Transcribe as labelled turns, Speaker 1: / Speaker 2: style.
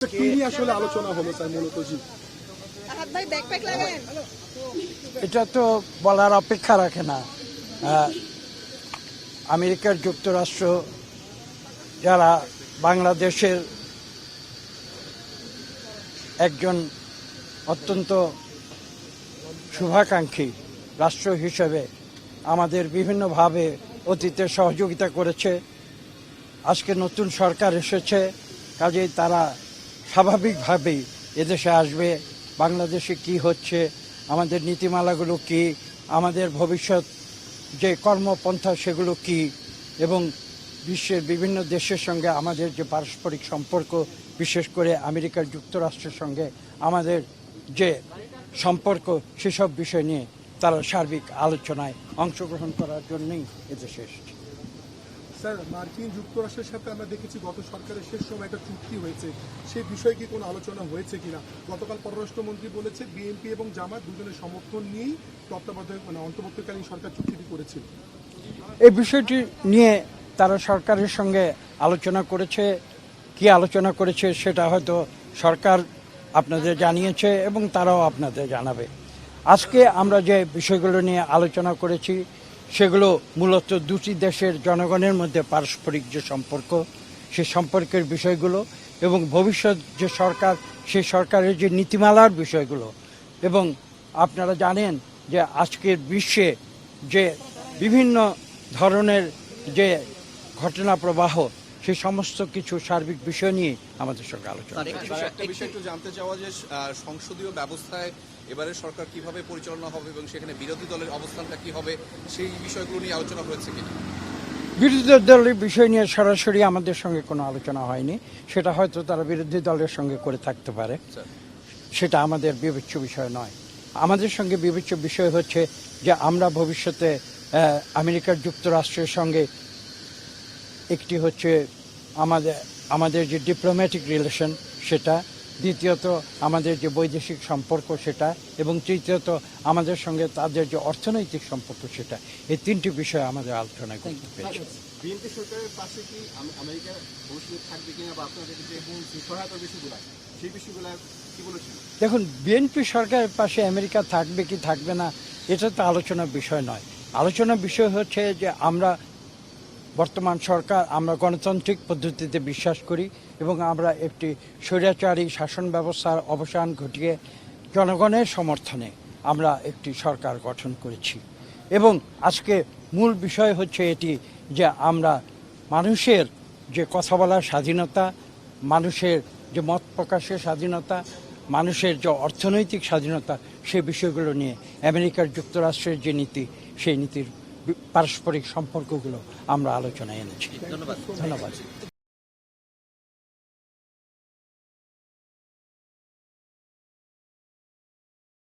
Speaker 1: কি নিয়ে আসলে আলোচনা হলো স্যার মূলত? জি,
Speaker 2: এটা তো বলার অপেক্ষা রাখে না। আমেরিকার যুক্তরাষ্ট্র যারা বাংলাদেশের একজন অত্যন্ত শুভাকাঙ্ক্ষী রাষ্ট্র হিসেবে আমাদের বিভিন্নভাবে অতীতে সহযোগিতা করেছে। আজকে নতুন সরকার এসেছে, কাজেই তারা স্বাভাবিকভাবেই এদেশে আসবে। বাংলাদেশে কি হচ্ছে, আমাদের নীতিমালাগুলো কি, আমাদের ভবিষ্যৎ যে কর্মপন্থা সেগুলো কি, এবং বিশ্বের বিভিন্ন দেশের সঙ্গে আমাদের যে পারস্পরিক সম্পর্ক, বিশেষ করে আমেরিকার যুক্তরাষ্ট্রের সঙ্গে আমাদের যে সম্পর্ক, সেসব বিষয় নিয়ে তারা সার্বিক আলোচনায় অংশগ্রহণ করার জন্যই এদেশে এসেছে।
Speaker 1: স্যার, মার্কিন যুক্তরাষ্ট্রের সাথে আমরা দেখেছি গত সরকারের শেষ সময় একটা চুক্তি হয়েছে, সেই বিষয়ে কি কোনো আলোচনা হয়েছে কিনা? গতকাল পররাষ্ট্রমন্ত্রী বলেছে বিএনপি এবং জামাত দুজনের সমর্থন নিয়েই তত্ত্বাবধায়ক অন্তর্বর্তীকালীন সরকার চুক্তিটি করেছিল।
Speaker 2: এই বিষয়টি নিয়ে তারা সরকারের সঙ্গে আলোচনা করেছে। কি আলোচনা করেছে সেটা হয়তো সরকার আপনাদের জানিয়েছে এবং তারাও আপনাদের জানাবে। আজকে আমরা যে বিষয়গুলো নিয়ে আলোচনা করেছি সেগুলো মূলত দুটি দেশের জনগণের মধ্যে পারস্পরিক যে সম্পর্ক, সে সম্পর্কের বিষয়গুলো, এবং ভবিষ্যৎ যে সরকার, সেই সরকারের যে নীতিমালার বিষয়গুলো। এবং আপনারা জানেন যে আজকের বিশ্বে যে বিভিন্ন ধরনের যে ঘটনা প্রবাহ, সেই সমস্ত কিছু সার্বিক বিষয় নিয়ে আমাদের সঙ্গে আলোচনা।
Speaker 3: একটা বিষয় একটু জানতে চাওয়া যে সংসদীয় ব্যবস্থায় এবারে সরকার কিভাবে পরিচালনা হবে এবং সেখানে বিরোধী দলের অবস্থানটা কি হবে, সেই বিষয়গুলো নিয়ে আলোচনা হয়েছে কিনা?
Speaker 2: বিরোধী দলের বিষয় নিয়ে সরাসরি আমাদের সঙ্গে কোনো আলোচনা হয়নি। সেটা হয়তো তারা বিরোধী দলের সঙ্গে করে থাকতে পারে, সেটা আমাদের বিবেচ্য বিষয় নয়। আমাদের সঙ্গে বিবেচ্য বিষয় হচ্ছে যে আমরা ভবিষ্যতে আমেরিকার যুক্তরাষ্ট্রের সঙ্গে একটি হচ্ছে আমাদের যে ডিপ্লোম্যাটিক রিলেশন সেটা, দ্বিতীয়ত আমাদের যে বৈদেশিক সম্পর্ক সেটা, এবং তৃতীয়ত আমাদের সঙ্গে তাদের যে অর্থনৈতিক সম্পর্ক সেটা, এই তিনটি বিষয় আমাদের আলোচনায় করতে পেরেছি।
Speaker 3: বিএনপি সরকারের পাশে কি আমেরিকা ভবিষ্যতে থাকবে কিনা, বা আপনাদের যে সহায়তার বিষয়গুলো সেই বিষয়গুলো কি বলেছিল?
Speaker 2: দেখুন, বিএনপি সরকারের পাশে আমেরিকা থাকবে কি থাকবে না এটা তো আলোচনার বিষয় নয়। আলোচনার বিষয় হচ্ছে যে আমরা বর্তমান সরকার, আমরা গণতান্ত্রিক পদ্ধতিতে বিশ্বাস করি এবং আমরা একটি স্বৈরাচারী শাসন ব্যবস্থার অবসান ঘটিয়ে জনগণের সমর্থনে আমরা একটি সরকার গঠন করেছি। এবং আজকে মূল বিষয় হচ্ছে এটি যে আমরা মানুষের যে কথা বলার স্বাধীনতা, মানুষের যে মত প্রকাশের স্বাধীনতা, মানুষের যে অর্থনৈতিক স্বাধীনতা, সেই বিষয়গুলো নিয়ে আমেরিকার যুক্তরাষ্ট্রের যে নীতি, সেই নীতির পারস্পরিক সম্পর্কগুলো আমরা আলোচনায় এনেছি। ধন্যবাদ।